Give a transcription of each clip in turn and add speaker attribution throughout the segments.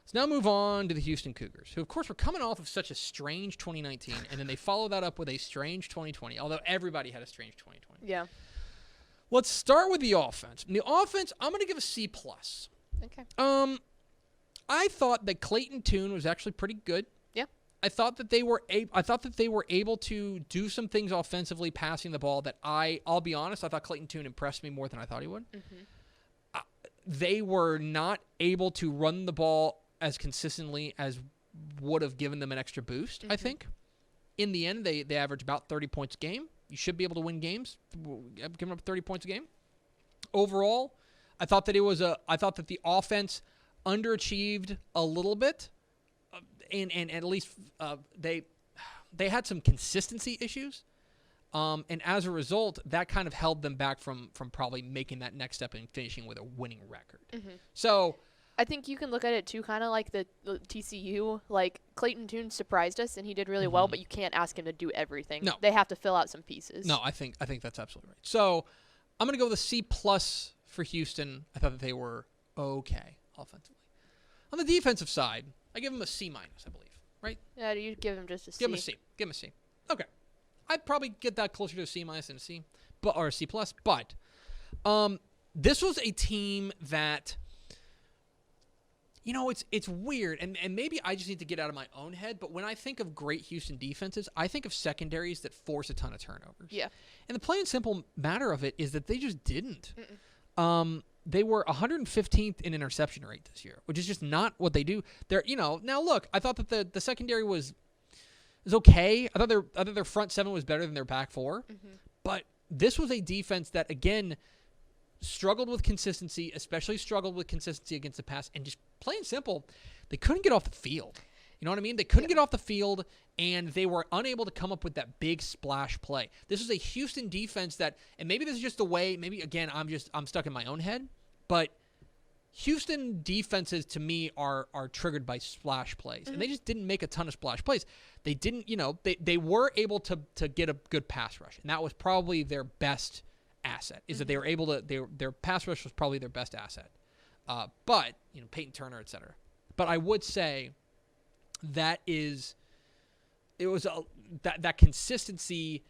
Speaker 1: Let's now move on to the Houston Cougars, who, of course, were coming off of such a strange 2019, and then they followed that up with a strange 2020, although everybody had a strange 2020.
Speaker 2: Yeah.
Speaker 1: Let's start with the offense. The offense, I'm going to give a C+.
Speaker 2: Okay.
Speaker 1: I thought that Clayton Tune was actually pretty good.
Speaker 2: Yeah.
Speaker 1: I thought that they were able to do some things offensively, passing the ball. That I'll be honest, I thought Clayton Tune impressed me more than I thought he would. Mm-hmm. They were not able to run the ball as consistently as would have given them an extra boost. Mm-hmm. I think. In the end, they average about 30 points a game. You should be able to win games, giving up 30 points a game. Overall, I thought that the offense underachieved a little bit, and at least they had some consistency issues, and as a result, that kind of held them back from probably making that next step and finishing with a winning record. Mm-hmm. So
Speaker 2: I think you can look at it too, kind of like the TCU. Like Clayton Tune surprised us, and he did really well, but you can't ask him to do everything.
Speaker 1: No,
Speaker 2: they have to fill out some pieces.
Speaker 1: No, I think that's absolutely right. So I'm gonna go with a C+ for Houston. I thought that they were okay offensively. On the defensive side, I give them a C-, I believe. Right?
Speaker 2: Yeah, you give him just a C.
Speaker 1: Give him a C. Give him a C. Okay. I'd probably get that closer to a C- than a C, or a C+. But this was a team that, it's weird, and maybe I just need to get out of my own head, but when I think of great Houston defenses, I think of secondaries that force a ton of turnovers.
Speaker 2: Yeah. And
Speaker 1: the plain and simple matter of it is that they just didn't. They were 115th in interception rate this year, which is just not what they do. They're, now look, I thought that the secondary was okay. I thought their front seven was better than their back four, but this was a defense that, again, struggled with consistency, especially struggled with consistency against the pass, and just plain simple, they couldn't get off the field. You know what I mean? They couldn't get off the field, and they were unable to come up with that big splash play. This is a Houston defense that, and maybe this is just the way, maybe, again, I'm stuck in my own head, but Houston defenses, to me, are triggered by splash plays, and they just didn't make a ton of splash plays. They didn't, they were able to get a good pass rush, and that was probably their best asset, is that they were able to, their pass rush was probably their best asset. But, Peyton Turner, et cetera. But I would say that consistency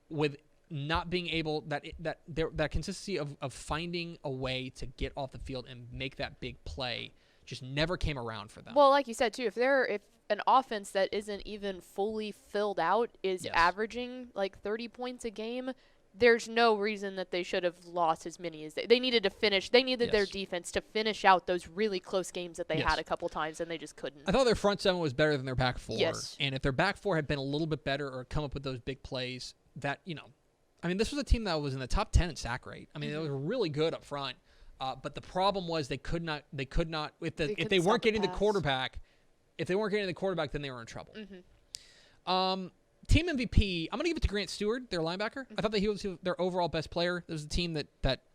Speaker 1: with not being able, that consistency of finding a way to get off the field and make that big play just never came around for them.
Speaker 2: Well, like you said too, if an offense that isn't even fully filled out is averaging like 30 points a game, there's no reason that they should have lost as many as they needed to finish. They needed their defense to finish out those really close games that they had a couple times, and they just couldn't.
Speaker 1: I thought their front seven was better than their back four.
Speaker 2: Yes.
Speaker 1: And if their back four had been a little bit better or come up with those big plays, that, this was a team that was in the top 10 in sack rate. It was really good up front. But the problem was they could not if they weren't getting the quarterback, then they were in trouble. Team MVP, I'm going to give it to Grant Stewart, their linebacker. I thought that he was their overall best player. This was a team that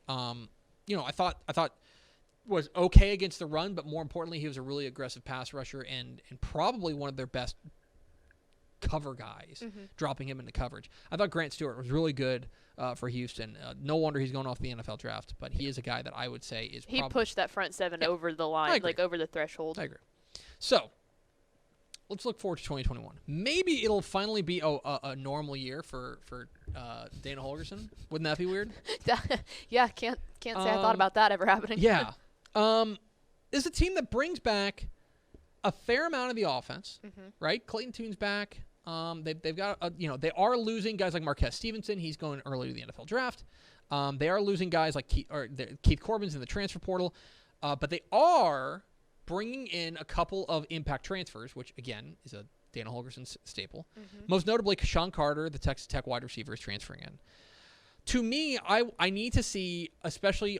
Speaker 1: I thought was okay against the run, but more importantly, he was a really aggressive pass rusher and probably one of their best cover guys, dropping him into coverage. I thought Grant Stewart was really good for Houston. No wonder he's going off the NFL draft, but he is a guy that I would say is
Speaker 2: he pushed that front seven over the line, like over the threshold.
Speaker 1: I agree. So let's look forward to 2021. Maybe it'll finally be a normal year for Dana Holgorsen. Wouldn't that be weird?
Speaker 2: Yeah, can't say I thought about that ever happening.
Speaker 1: Yeah. This is a team that brings back a fair amount of the offense, right? Clayton Tune's back. They've got they are losing guys like Marquez Stevenson. He's going early to the NFL draft. They are losing guys like Keith Corbin's in the transfer portal, but they are bringing in a couple of impact transfers, which, again, is a Dana Holgorsen staple. Most notably, Sean Carter, the Texas Tech wide receiver, is transferring in. To me, I need to see, especially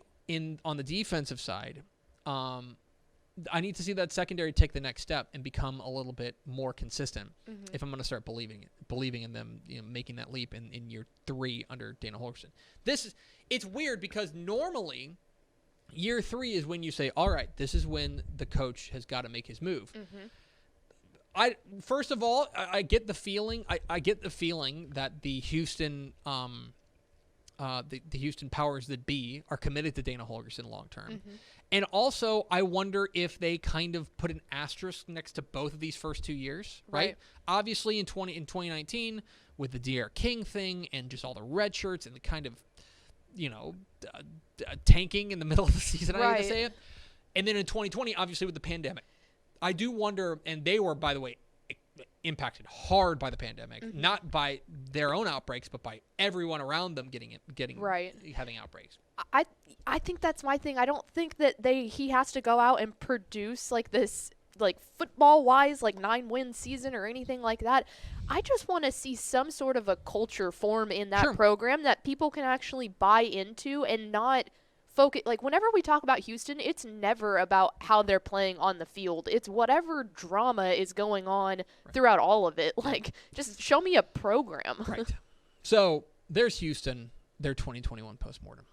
Speaker 1: on the defensive side, I need to see that secondary take the next step and become a little bit more consistent if I'm going to start believing in them, making that leap in year 3 under Dana Holgorsen. It's weird because normally year 3 is when you say, all right, this is when the coach has got to make his move. First of all, I get the feeling. I get the feeling that the Houston the Houston powers that be are committed to Dana Holgorsen long term. And also, I wonder if they kind of put an asterisk next to both of these first 2 years, right? Obviously, in 2019, with the D.R. King thing and just all the red shirts and the kind of, tanking in the middle of the season, I hate to say it. And then in 2020, obviously, with the pandemic. I do wonder, and they were, by the way, impacted hard by the pandemic, not by their own outbreaks, but by everyone around them having outbreaks.
Speaker 2: I think that's my thing. I don't think that he has to go out and produce like this, like football wise, like 9-win season or anything like that. I just want to see some sort of a culture form in that program that people can actually buy into and not focus. Like whenever we talk about Houston, it's never about how they're playing on the field. It's whatever drama is going on throughout all of it. Like just show me a program.
Speaker 1: Right. So there's Houston, their 2021 postmortem.